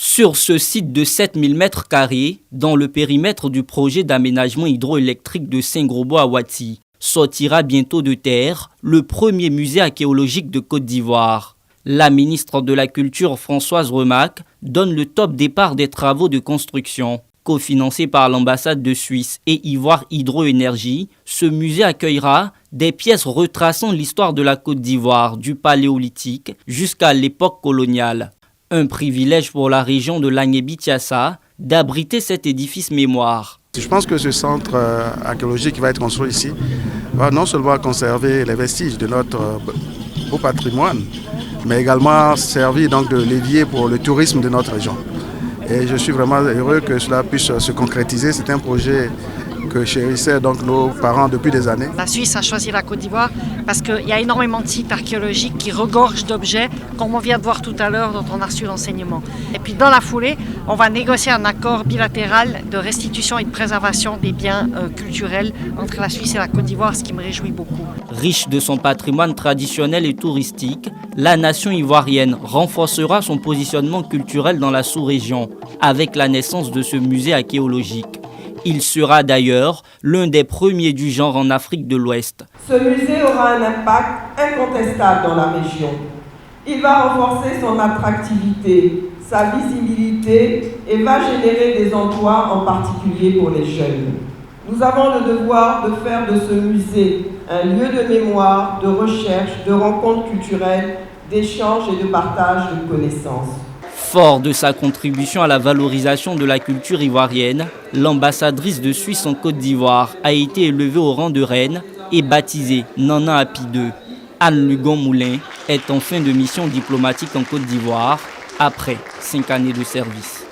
Sur ce site de 7000 m², dans le périmètre du projet d'aménagement hydroélectrique de Saint-Grosbois à Ouati, sortira bientôt de terre le premier musée archéologique de Côte d'Ivoire. La ministre de la Culture Françoise Remac donne le top départ des travaux de construction. Cofinancé par l'ambassade de Suisse et Ivoire Hydroénergie, ce musée accueillera des pièces retraçant l'histoire de la Côte d'Ivoire du Paléolithique jusqu'à l'époque coloniale. Un privilège pour la région de l'Agnébi-Tiassa d'abriter cet édifice mémoire. Je pense que ce centre archéologique qui va être construit ici va non seulement conserver les vestiges de notre beau patrimoine, mais également servir donc de levier pour le tourisme de notre région. Et je suis vraiment heureux que cela puisse se concrétiser. C'est un projet que chérissaient donc nos parents depuis des années. La Suisse a choisi la Côte d'Ivoire parce qu'il y a énormément de sites archéologiques qui regorgent d'objets, comme on vient de voir tout à l'heure, dont on a reçu l'enseignement. Et puis dans la foulée, on va négocier un accord bilatéral de restitution et de préservation des biens culturels entre la Suisse et la Côte d'Ivoire, ce qui me réjouit beaucoup. Riche de son patrimoine traditionnel et touristique, la nation ivoirienne renforcera son positionnement culturel dans la sous-région avec la naissance de ce musée archéologique. Il sera d'ailleurs l'un des premiers du genre en Afrique de l'Ouest. Ce musée aura un impact incontestable dans la région. Il va renforcer son attractivité, sa visibilité et va générer des emplois, en particulier pour les jeunes. Nous avons le devoir de faire de ce musée un lieu de mémoire, de recherche, de rencontres culturelles, d'échanges et de partage de connaissances. Fort de sa contribution à la valorisation de la culture ivoirienne, l'ambassadrice de Suisse en Côte d'Ivoire a été élevée au rang de reine et baptisée Nana Api II. Anne Lugon-Moulin est en fin de mission diplomatique en Côte d'Ivoire après 5 années de service.